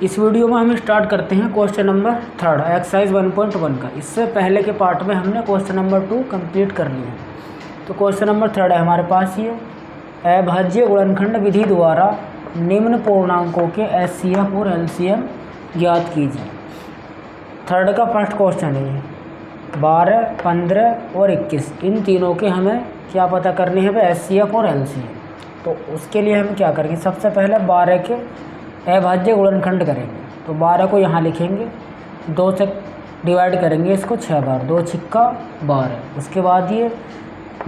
इस वीडियो में हम स्टार्ट करते हैं क्वेश्चन नंबर 3 एक्सरसाइज 1.1 का। इससे पहले के पार्ट में हमने क्वेश्चन नंबर 2 कंप्लीट कर लिया। तो क्वेश्चन नंबर 3 है हमारे पास ये, अभाज्य गुणनखंड विधि द्वारा निम्न पूर्णांकों के एचसीएफ और एलसीएम ज्ञात कीजिए। 3 का फर्स्ट क्वेश्चन है ये, 12, 15 और 21 इन तीनों के हमें क्या पता करनी है भाई, एचसीएफ और एलसीएम। तो उसके लिए हम क्या करेंगे, सबसे पहले 12 के अभाज्य गुणनखंड करेंगे। तो 12 को यहाँ लिखेंगे, 2 से डिवाइड करेंगे इसको 6 बार, 2 छिक्का 12। उसके बाद ये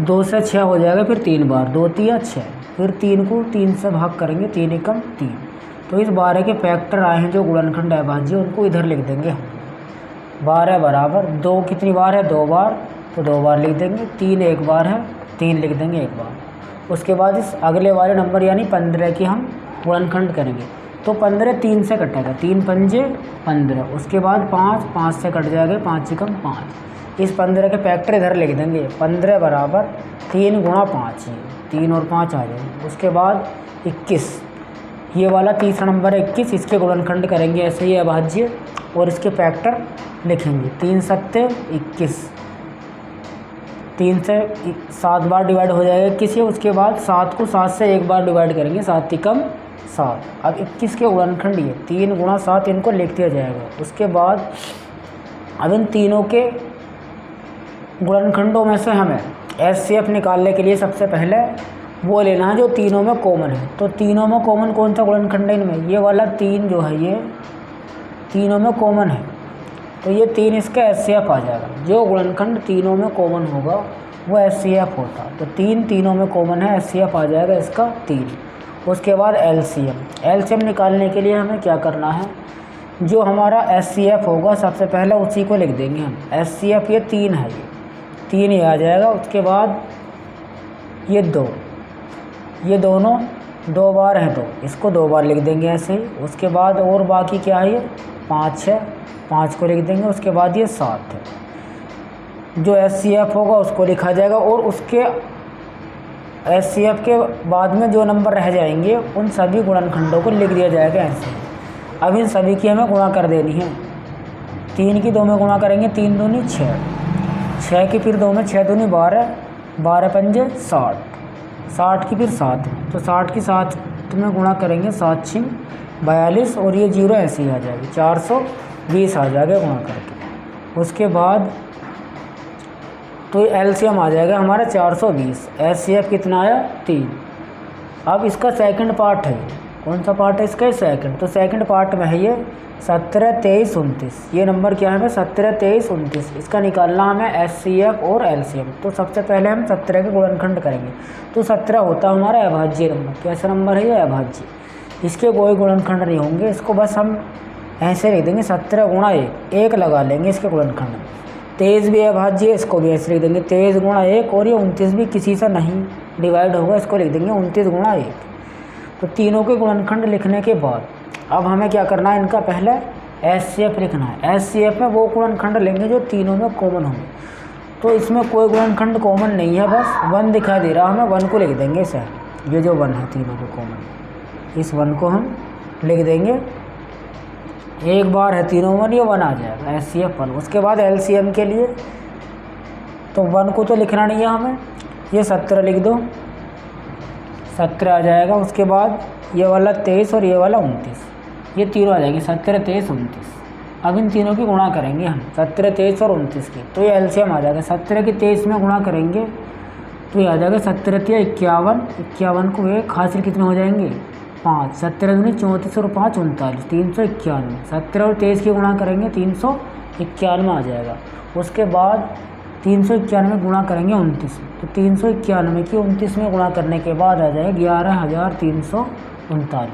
2 से 6 हो जाएगा, फिर 3 बार, 2 तिया 6, फिर 3 को 3 से भाग करेंगे, 3 एकम 3। तो इस 12 के फैक्टर आए हैं जो गुणनखंड अभाज्य, उनको इधर लिख देंगे हम। 12 बराबर 2 कितनी बार है, 2 बार, तो 2 बार लिख देंगे। 3 एक बार है, 3 लिख देंगे 1 बार। उसके बाद इस अगले वाले नंबर यानी 15 की हम गुणनखंड करेंगे। तो 15 3 से कटेगा, 3 पंजे 15। उसके बाद 5 5 से कट जाएगा, 5 एकम 5। इस 15 के फैक्टर इधर लिख देंगे। 15 बराबर 3 गुणा 5, 3 और 5 आ जाएंगे। उसके बाद 21, ये वाला तीसरा नंबर है 21, इसके गुणनखंड करेंगे ऐसे ही अभाज्य और इसके फैक्टर लिखेंगे। 3 सत्ते 21, 3 से 7 बार डिवाइड हो जाएगा 21। उसके बाद 7 को 7 से 1 बार डिवाइड करेंगे, 7 एकम 7। अब 21 के गुणनखंड ये 3 गुणा 7 इनको लिख दिया जाएगा। उसके बाद अब इन तीनों के गुणनखंडों में से हमें एचसीएफ निकालने के लिए सबसे पहले वो लेना है जो तीनों में कॉमन है। तो तीनों में कॉमन कौन सा गुणनखंड है इनमें, ये वाला 3 जो है ये तीनों में कॉमन है, तो ये 3 इसका एचसीएफ आ जाएगा। जो गुणनखंड तीनों में कॉमन होगा वो एचसीएफ होता। तो 3 तीनों में कॉमन है, एचसीएफ आ जाएगा इसका 3। उसके बाद एलसीएम निकालने के लिए हमें क्या करना है, जो हमारा एचसीएफ होगा सबसे पहले उसी को लिख देंगे हम। एचसीएफ ये 3 है, ये 3 ही आ जाएगा। उसके बाद ये 2, ये दोनों 2 बार है, 2 इसको 2 बार लिख देंगे ऐसे ही। उसके बाद और बाकी क्या है, ये 5 है, 5 को लिख देंगे। उसके बाद ये 7 है, जो एचसीएफ होगा उसको लिखा जाएगा। और उसके एचसीएफ के बाद में जो नंबर रह जाएंगे उन सभी गुणनखंडों को लिख दिया जाएगा ऐसे। अब इन सभी की हमें गुणा कर देनी है। 3 की 2 में गुणा करेंगे, 3 दूनी 6, 6 की फिर 2 में 6 दूनी 12, 12 पंजे 60, 60 की फिर 7, तो 60 की 7 में गुणा करेंगे, 7 छिंग 42 और ये 0 ऐसे ही आ जाएगी, 420 आ जाएगा गुणा करके। उसके बाद तो एलसीएम आ जाएगा हमारा 420। एचसीएफ कितना आया, 3। अब इसका सेकंड पार्ट है, कौन सा पार्ट है इसका, सेकंड। तो सेकंड पार्ट में है ये 17, 23, 29। ये नंबर क्या है, 17, 23, 29। इसका निकालना हमें एचसीएफ और एलसीएम। तो सबसे पहले हम 17 के गुणनखंड करेंगे। तो 17 होता है हमारा अभाज्य नंबर। कैसा नंबर है ये, अभाज्य। इसके कोई गुणनखंड नहीं होंगे, इसको बस हम ऐसे लिख देंगे, 17 गुणा 1 लगा लेंगे इसके गुणनखंड में। 23 भी अभाज्य है, इसको भी ऐसे लिख देंगे, 23 गुणा 1। और ये 29 भी किसी से नहीं डिवाइड होगा, इसको लिख देंगे 29 गुणा 1। तो तीनों के गुणनखंड लिखने के बाद अब हमें क्या करना है, इनका पहले एचसीएफ लिखना है। एचसीएफ में वो गुणनखंड लेंगे जो तीनों में कॉमन होंगे। तो इसमें कोई गुणनखंड कॉमन नहीं है, बस 1 दिखाई दे रहा, हमें 1 को लिख देंगे इसे। ये जो 1 है तीनों के कॉमन, इस 1 को हम लिख देंगे। एक बार है तीनों में, ये 1 आ जाएगा, एचसीएफ 1। उसके बाद एलसीएम के लिए तो 1 को तो लिखना नहीं है हमें, ये 17 लिख दो, 17 आ जाएगा। उसके बाद ये वाला 23 और ये वाला 29, ये तीनों आ जाएंगे, 17, 23, 29। अब इन तीनों की गुणा करेंगे हम, 17, 23 और 29 की। तो ये एलसीएम आ जाएगा। 17 की 23 में गुणा करेंगे तो ये आ जाएगा 17 तिया 51, 51 को 1 हासिल कितने हो जाएंगे, 5, 17 दूनी 34 और 5 39, 391। 17 और 23 की गुणा करेंगे, 391 आ जाएगा। उसके बाद 391 में गुणा करेंगे 29, तो 391 की 29 में गुणा करने के बाद आ जाएगा 11,339।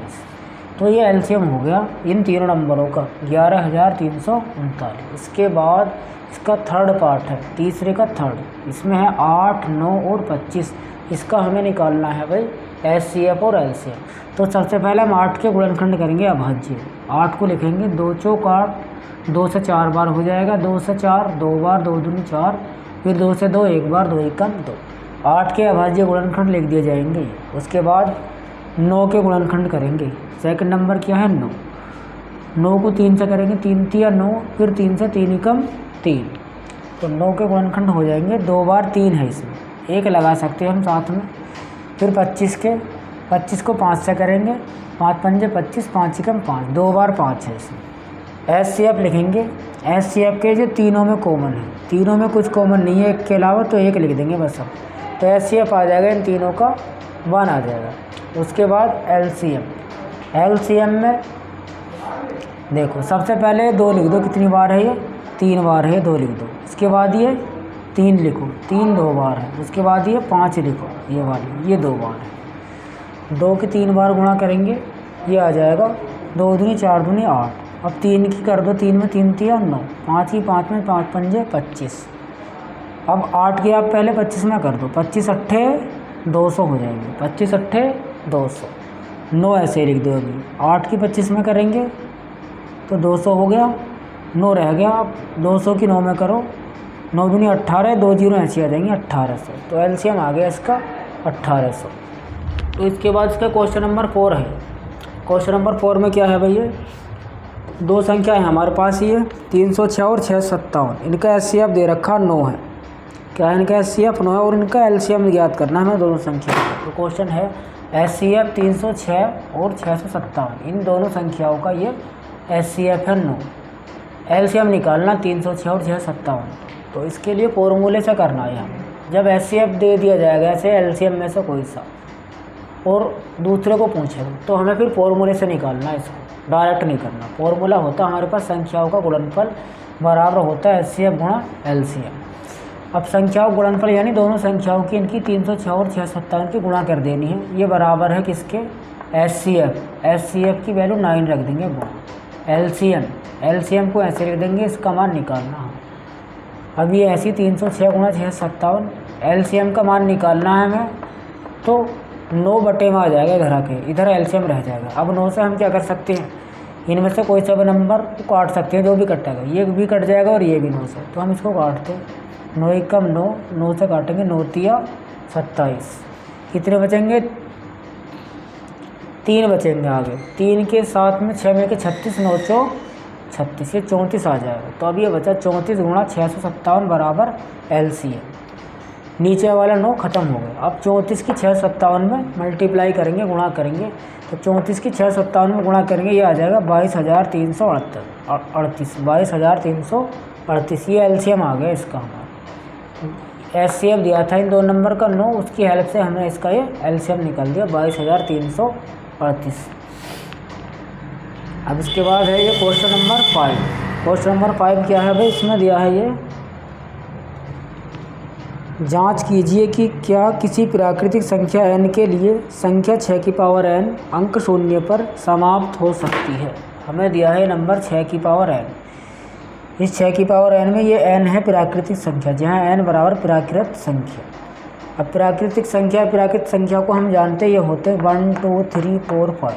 तो ये एलसीएम हो गया इन तीनों नंबरों का, 11,339। इसके बाद इसका थर्ड पार्ट है, तीसरे का थर्ड। इसमें है 8, 9 और 25। इसका हमें निकालना है भाई एचसीएफ और एलसीएम। तो सबसे पहले हम 8 के गुणनखंड करेंगे अभाज्य। 8 को लिखेंगे, 2 चौक 8, 2 से 4 बार हो जाएगा, 2 से 4 2 बार, 2 दूनी 4, फिर 2 से 2 1 बार, 2 एकम 2। 8 के अभाज्य गुणनखंड लिख दिए जाएंगे। उसके बाद 9 के गुणनखंड करेंगे। सेकंड नंबर क्या है, 9। 9 को 3 से करेंगे, 3 तिया 9, फिर 3 से 3 एकम 3, तो 9 के गुणनखंड हो जाएंगे। 2 बार 3 है इसमें, एक लगा सकते हैं हम साथ में। फिर 25 को 5 से करेंगे, 5 पंजे 25, 5 एकम 5, 2 बार 5 है इसमें। HCF लिखेंगे। HCF के जो तीनों में कॉमन है, तीनों में कुछ कॉमन नहीं है एक के अलावा, तो एक लिख देंगे बस हम। तो HCF आ जाएगा, इन तीनों का 1 आ जाएगा। उसके बाद LCM में देखो, सबसे पहले 2 लिख दो, कितनी बार है ये, 3 बार है, 2 लिख दो। इसके बाद ये 3 लिखो, 3 2 बार है। उसके बाद ये 5 लिखो, ये वाली, ये 2 बार है। 2 के 3 बार गुणा करेंगे, ये आ जाएगा 2 दूनी 4 दूनी 8। अब 3 की कर दो, 3 में 3 तिया 9, 5 की 5 में 5 पंजे 25। अब 8 की आप पहले 25 में कर दो, 25 अट्ठे 200 हो जाएंगे, 25 अट्ठे 200। 9 ऐसे लिख दो। अभी 8 की 25 में करेंगे तो 200 हो गया, 9 रह गया। आप 200 की 9 में करो, 9 दूनी 18, 2 जीरो ऐसे आ जाएंगे 1800। तो LCM आ गया इसका 1800। तो इसके बाद इसका क्वेश्चन नंबर 4 है। क्वेश्चन नंबर 4 में क्या है भैया, 2 संख्या है हमारे पास, ये 306 और 657। इनका HCF दे रखा 9 है। क्या है इनका HCF 9 है, और इनका LCM ज्ञात करना है हमें दोनों संख्या का। तो क्वेश्चन है HCF 306 और 657, इन दोनों संख्याओं का ये HCF है 9। LCM निकालना 306 और 657। तो इसके लिए फॉर्मूले से करना है हमें। जब HCF दे दिया जाएगा ऐसे LCM में से कोई सा, और दूसरे को पूछेगा, तो हमें फिर फॉर्मूले से निकालना है, इसको डायरेक्ट नहीं करना। फॉर्मूला होता है हमारे पास संख्याओं का गुणनफल बराबर होता है HCF गुणा LCM। अब संख्याओं गुणनफल यानी दोनों संख्याओं की, इनकी 306 और 657 की गुणा कर देनी है। ये बराबर है किसके, HCF की वैल्यू 9 रख देंगे गुणा LCM को ऐसे लिख देंगे, इसका मान निकालना है। अब ये ऐसी 306 गुणा 657, LCM का मान निकालना है हमें, तो 9 बटे में आ जाएगा इधर आके, इधर LCM रह जाएगा। अब 9 से हम क्या कर सकते हैं, इनमें से कोई सा भी नंबर काट सकते हैं, जो भी कटेगा, ये भी कट जाएगा और ये भी 9 से, तो हम इसको काटते हैं। 9 एकम 9, 9 से काटेंगे, 9 तिया 27, कितने बचेंगे, 3 बचेंगे आगे। 3 के साथ में 6 में के 36, 9 चौ 36, ये 34 आ जाएगा। तो अब ये बचा 34 गुणा 657 बराबर LCM। नीचे वाला 9 खत्म हो गया। अब 34 की 657 में मल्टीप्लाई करेंगे, गुणा करेंगे, तो 34 की 657 में गुणा करेंगे, ये आ जाएगा 22,338, 22,338। ये LCM आ गया इसका हमारा। HCF दिया था इन 2 नंबर का 9, उसकी हेल्प से हमने इसका ये LCM निकाल दिया 22,338। अब इसके बाद है ये क्वेश्चन नंबर 5। क्वेश्चन नंबर 5 क्या है भाई, इसमें दिया है ये, जांच कीजिए कि क्या किसी प्राकृतिक संख्या n के लिए संख्या 6 की पावर n अंक शून्य पर समाप्त हो सकती है। हमें दिया है नंबर 6 की पावर n। इस 6 की पावर n में ये n है प्राकृतिक संख्या, जहाँ n बराबर प्राकृत संख्या। अब प्राकृतिक संख्या को हम जानते ये होते 1 2 3 4 5,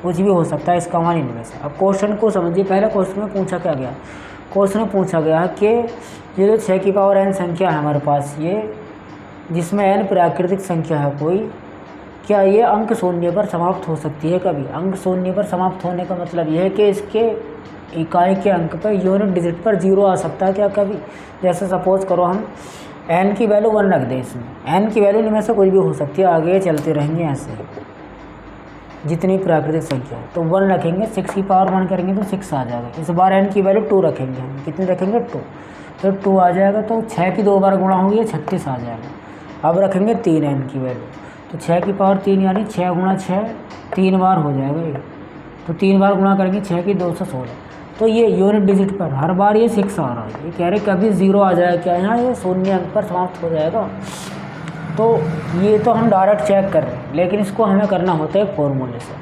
कुछ भी हो सकता है इसका मान इनमें से। अब क्वेश्चन को समझिए, पहले क्वेश्चन में पूछा क्या गया, क्वेश्चन में पूछा गया कि ये जो 6 की पावर n संख्या है हमारे पास, ये जिसमें n प्राकृतिक संख्या है कोई, क्या ये अंक शून्य पर समाप्त हो सकती है कभी। अंक शून्य पर समाप्त होने का मतलब यह है कि इसके इकाई के अंक पर, यूनिट डिजिट पर 0 आ सकता है क्या कभी। जैसे सपोज करो हम n की वैल्यू 1 रख दें, इसमें n की वैल्यू इनमें से कुछ भी हो सकती है, आगे चलते रहेंगे ऐसे जितनी प्राकृतिक संख्या है। तो 1 रखेंगे, 6 की पावर 1 करेंगे तो 6 आ जाएगा। इस बार n की वैल्यू 2 रखेंगे हम, कितनी रखेंगे 2, तो 2 आ जाएगा। तो 6 की 2 बार गुणा होगी 36 आ जाएगा। अब रखेंगे 3 n की वैल्यू, तो 6 की पावर 3 यानी 6 गुणा 6 3 बार हो जाएगा ये, तो 3 बार गुणा करेंगे 6 की 216। तो ये यूनिट डिजिट पर हर बार ये 6 आ रहा है। ये कह रहे कभी 0 आ जाएगा क्या, यहाँ ये शून्य अंक पर समाप्त हो जाएगा। तो ये तो हम डायरेक्ट चेक कर रहे हैं, लेकिन इसको हमें करना होता है फॉर्मूले से।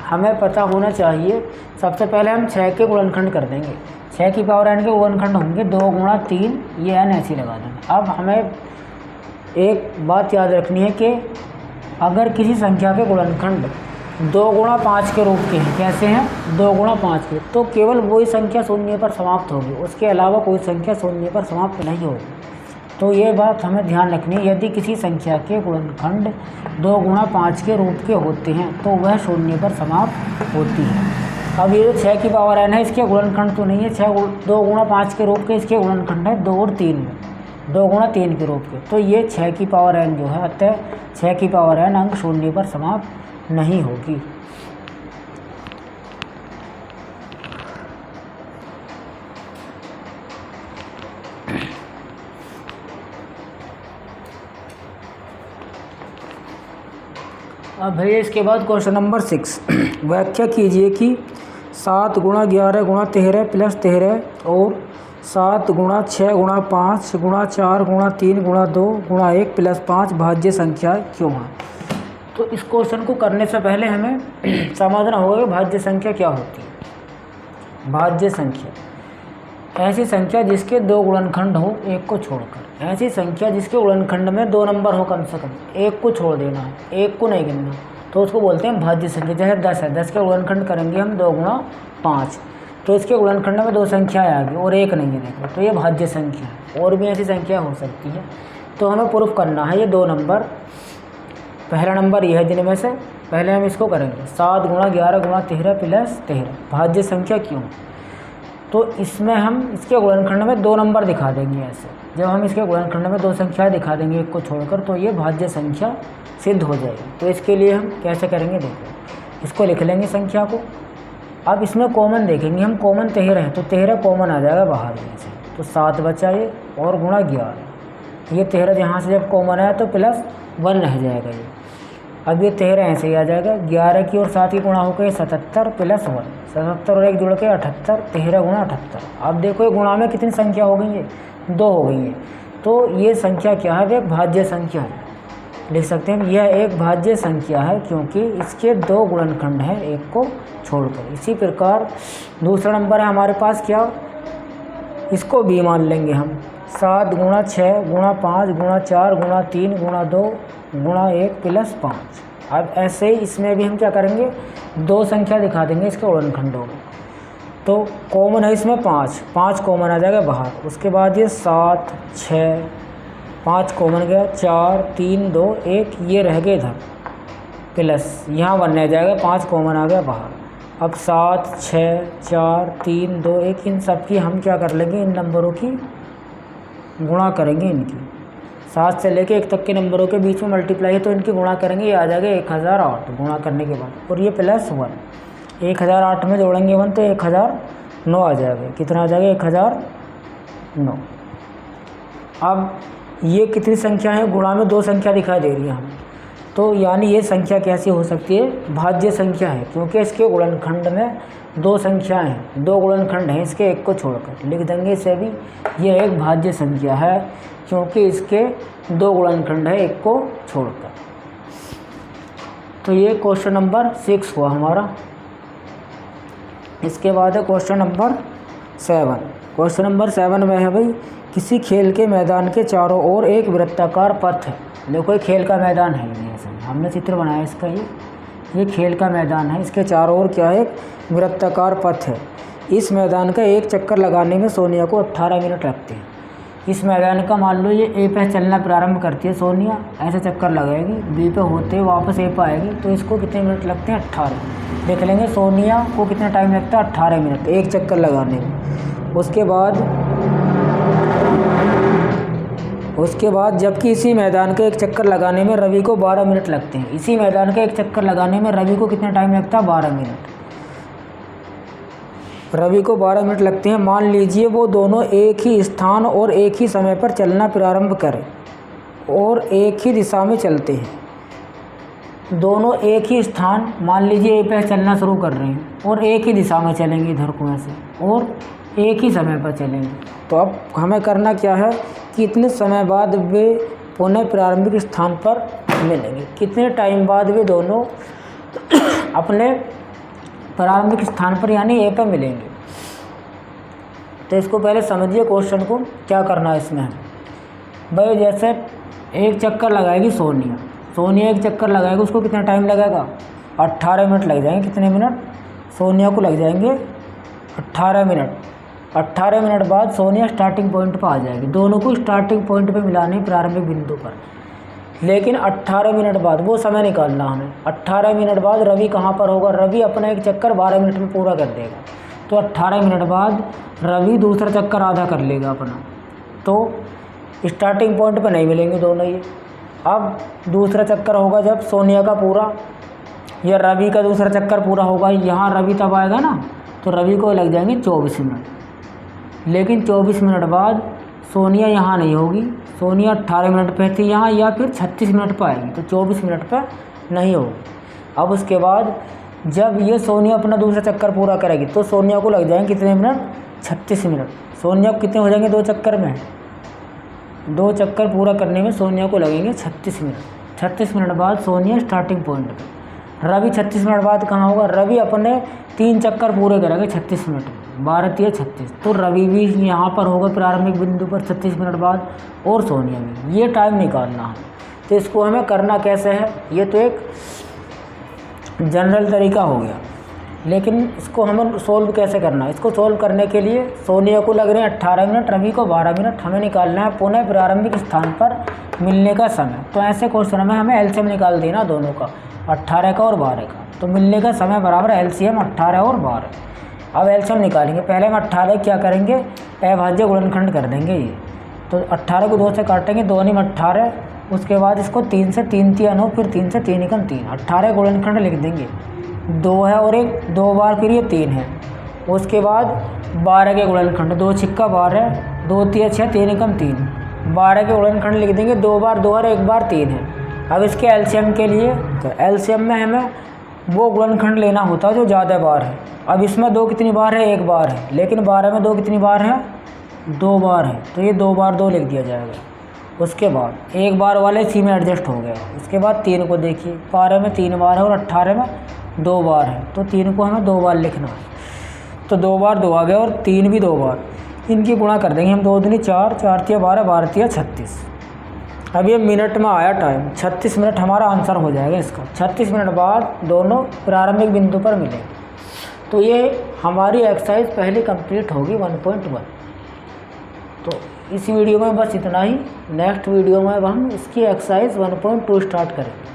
हमें पता होना चाहिए, सबसे पहले हम 6 के गुणनखंड कर देंगे। 6 की पावर n के गुणनखंड होंगे 2 गुणा 3, ये n ऐसे लगा देंगे। अब हमें एक बात याद रखनी है कि अगर किसी संख्या के गुणनखंड 2 गुणा 5 के रूप के हैं, कैसे हैं 2 गुणा 5 के, तो केवल वही संख्या शून्य पर समाप्त होगी, उसके अलावा कोई संख्या शून्य पर समाप्त नहीं होगी। तो ये बात हमें ध्यान रखनी है, यदि किसी संख्या के गुणनखंड 2 गुणा 5 के रूप के होते हैं तो वह शून्य पर समाप्त होती है। अब ये जो 6 की पावर n है इसके गुणनखंड तो नहीं है, 2 गुणा 5 के रूप के इसके गुणनखंड है 2 और 3 में, 2 गुणा 3 के रूप के। तो ये 6 की पावर n जो है, अतः 6 की पावर n अंक शून्य पर समाप्त नहीं होगी। अब भैया इसके बाद क्वेश्चन नंबर 6, व्याख्या कीजिए कि 7 गुणा 11 गुणा 13 प्लस 13 और 7 गुणा 6 गुणा 5 गुणा 4 गुणा 3 गुणा 2 गुणा 1 प्लस 5 भाज्य संख्या क्यों है। तो इस क्वेश्चन को करने से पहले हमें समझना होगा कि भाज्य संख्या क्या होती है। भाज्य संख्या ऐसी संख्या जिसके 2 गुणनखंड हो एक को छोड़कर, ऐसी संख्या जिसके गुणनखंड में 2 नंबर हो कम से कम, एक को छोड़ देना है, एक को नहीं गिनना, तो उसको बोलते हैं भाज्य संख्या। जैसे 10 है, 10 के गुणनखंड करेंगे हम 2 गुणा 5, तो इसके गुणनखंड में 2 संख्याएँ आ गई और एक नहीं है, देखो, तो ये भाज्य संख्या है। और भी ऐसी संख्या हो सकती है, तो हमें प्रूफ करना है ये 2 नंबर। पहला नंबर ये है जिनमें से पहले हम इसको करेंगे 7 गुणा 11 गुणा 13 प्लस 13 भाज्य संख्या क्यों। तो इसमें हम इसके गुणनखंड में 2 नंबर दिखा देंगे। ऐसे जब हम इसके गुणनखंड में 2 संख्याएँ दिखा देंगे एक को छोड़कर, तो ये भाज्य संख्या सिद्ध हो जाएगी। तो इसके लिए हम कैसे करेंगे, देखो, इसको लिख लेंगे संख्या को। अब इसमें कॉमन देखेंगे हम, कॉमन 13 है तो 13 कॉमन आ जाएगा बाहर में से, तो 7 बचा ये और गुणा 11, ये 13 यहाँ से जब कॉमन आया तो प्लस 1 रह जाएगा ये। अब ये 13 ऐसे ही आ जाएगा, 11 की और 7 की गुणा होकर 77 प्लस 1, 77 और 1 जुड़ के 78, 13 गुणा 78। अब देखो ये गुणा में कितनी संख्या हो गई है, 2 हो गई है। तो ये संख्या क्या है, एक भाज्य संख्या है, लिख सकते हैं यह एक भाज्य संख्या है क्योंकि इसके 2 गुणनखंड हैं एक को छोड़कर। इसी प्रकार दूसरा नंबर है हमारे पास क्या, इसको भी मान लेंगे हम, 7 गुणा 6 गुणा 5 गुणा 4 गुणा 3 गुणा 2 गुणा 1 प्लस 5। अब ऐसे ही इसमें भी हम क्या करेंगे, 2 संख्या दिखा देंगे इसके गुणनखंडों में। तो कॉमन है इसमें 5 कॉमन आ जाएगा बाहर। उसके बाद ये 7 6 5 कॉमन गया, 4 3 2 1 ये रह गए इधर, प्लस यहाँ 1 रह जाएगा, 5 कॉमन आ गया बाहर। अब 7 6 4 3 2 1 इन सब की हम क्या कर लेंगे, इन नंबरों की गुणा करेंगे। इनकी 7 से लेके 1 तक के नंबरों के बीच में मल्टीप्लाई है तो इनकी गुणा करेंगे, ये आ जाएगा 1008 गुणा करने के बाद, और ये प्लस 1, 1008 में जोड़ेंगे 1 तो 1009 आ जाएगा। कितना आ जाएगा, 1009। अब ये कितनी संख्या है, गुणा में 2 संख्या दिखाई दे रही है हमें, तो यानी ये संख्या कैसी हो सकती है, भाज्य संख्या है क्योंकि इसके गुणनखंड में 2 संख्याएँ हैं, 2 गुणनखंड हैं इसके एक को छोड़कर, लिख देंगे इसे भी, यह एक भाज्य संख्या है क्योंकि इसके 2 गुणनखंड है एक को छोड़कर। तो ये क्वेश्चन नंबर 6 हुआ हमारा। इसके बाद है क्वेश्चन नंबर 7। क्वेश्चन नंबर 7 में है भाई, किसी खेल के मैदान के चारों ओर एक वृत्ताकार पथ है। देखो ये खेल का मैदान है, हमने चित्र बनाया इसका, ये खेल का मैदान है, इसके चारों ओर क्या है, एक वृत्ताकार पथ है। इस मैदान का एक चक्कर लगाने में सोनिया को 18 मिनट लगते हैं। इस मैदान का मान लो ये ए पे चलना प्रारंभ करती है सोनिया, ऐसे चक्कर लगाएगी, बी पे होते वापस ए पे आएगी, तो इसको कितने मिनट लगते हैं, 18। देख लेंगे सोनिया को कितना टाइम लगता है, 18 मिनट एक चक्कर लगाने में। उसके बाद जबकि इसी मैदान का एक चक्कर लगाने में रवि को 12 मिनट लगते हैं। इसी मैदान का एक चक्कर लगाने में रवि को कितना टाइम लगता है, 12 मिनट। रवि को 12 मिनट लगते हैं। मान लीजिए वो दोनों एक ही स्थान और एक ही समय पर चलना प्रारंभ करें और एक ही दिशा में चलते हैं। दोनों एक ही स्थान, मान लीजिए ए पे चलना शुरू कर रहे हैं और एक ही दिशा में चलेंगे इधर को ऐसे, और एक ही समय पर चलेंगे। तो अब हमें करना क्या है कि इतने समय बाद वे पुनः प्रारंभिक स्थान पर मिलेंगे। कितने टाइम बाद वे दोनों अपने प्रारंभिक स्थान पर यानी ए पर मिलेंगे। तो इसको पहले समझिए क्वेश्चन को क्या करना है इसमें। भाई जैसे एक चक्कर लगाएगी सोनिया एक चक्कर लगाएगी, उसको कितना टाइम लगेगा, 18 मिनट लग जाएंगे। कितने मिनट, सोनिया को लग जाएंगे 18 मिनट। 18 मिनट बाद सोनिया स्टार्टिंग पॉइंट पर आ जाएगी। दोनों को स्टार्टिंग पॉइंट पर मिलाने प्रारंभिक बिंदु पर, लेकिन 18 मिनट बाद वो समय निकालना हमें। 18 मिनट बाद रवि कहाँ पर होगा? रवि अपना एक चक्कर 12 मिनट में पूरा कर देगा, तो 18 मिनट बाद रवि दूसरा चक्कर आधा कर लेगा अपना, तो स्टार्टिंग पॉइंट पर नहीं मिलेंगे दोनों ये। अब दूसरा चक्कर होगा जब सोनिया का पूरा या रवि का दूसरा चक्कर पूरा होगा, यहाँ रवि तब आएगा ना, तो रवि को लग जाएंगे 24 मिनट। लेकिन 24 मिनट बाद सोनिया यहाँ नहीं होगी, सोनिया 18 मिनट पे थी यहाँ, या फिर 36 मिनट पर आएगी, तो 24 मिनट पर नहीं होगी। अब उसके बाद जब ये सोनिया अपना दूसरा चक्कर पूरा करेगी तो सोनिया को लग जाएंगे कितने मिनट? 36 मिनट। सोनिया को कितने हो जाएंगे 2 चक्कर में? 2 चक्कर पूरा करने में सोनिया को लगेंगे 36 मिनट। 36 मिनट बाद सोनिया स्टार्टिंग पॉइंट पे। रवि 36 मिनट बाद कहाँ होगा? रवि अपने 3 चक्कर पूरे करेंगे 36 मिनट में, 12 3 36, तो रवि भी यहाँ पर होगा प्रारंभिक बिंदु पर 36 मिनट बाद, और सोनिया भी। ये टाइम निकालना है। तो इसको हमें करना कैसे है? ये तो एक जनरल तरीका हो गया, लेकिन इसको हमें सोल्व कैसे करना है? इसको सोल्व करने के लिए सोनिया को लग रहे हैं 18 मिनट, रवि को 12 मिनट, हमें निकालना है पुनः प्रारंभिक स्थान पर मिलने का समय। तो ऐसे क्वेश्चन में हमें एलसीएम निकाल देना दोनों का, 18 का और 12 का। तो मिलने का समय बराबर एलसीएम 18 और 12। अब एलसीएम निकालेंगे। पहले हम 18 क्या करेंगे? अभाज्य गुणनखंड कर देंगे ये। तो 18 को 2 से काटेंगे, 2 में 18, उसके बाद इसको 3 से 3 3 9, फिर 3 से 3 एकम 3, 18 गुणनखंड लिख देंगे। 2 है और 1 2 बार, फिर ये 3 है। उसके बाद 12 के गुणनखंड, 2 छिक्का 12, 2 3 6, 3 एकम 3, 12 के गुणनखंड लिख देंगे। 2 बार 2 और 1 बार 3 है। अब इसके एलसीएम के लिए, तो एलसीएम में हमें वो गुणनखंड लेना होता है जो ज़्यादा बार है। अब इसमें 2 कितनी बार है? 1 बार है। लेकिन 12 में 2 कितनी बार है? 2 बार है, तो ये 2 बार 2 लिख दिया जाएगा। उसके बाद 1 बार वाले इसी में एडजस्ट हो गया। उसके बाद 3 को देखिए, 12 में 3 बार है और 18 में 2 बार है, तो 3 को हमें 2 बार लिखना है। तो 2 बार 2 आ गया और 3 भी 2 बार, इनकी गुणा कर देंगे हम। 2 दूनी 4, 4 तिया 12, 12 तिया 36। अब ये मिनट में आया टाइम, 36 मिनट हमारा आंसर हो जाएगा इसका। 36 मिनट बाद दोनों प्रारंभिक बिंदु पर मिलेंगे। तो ये हमारी एक्सरसाइज पहली कंप्लीट होगी 1.1। तो इस वीडियो में बस इतना ही। नेक्स्ट वीडियो में अब हम इसकी एक्सरसाइज 1.2 स्टार्ट करेंगे।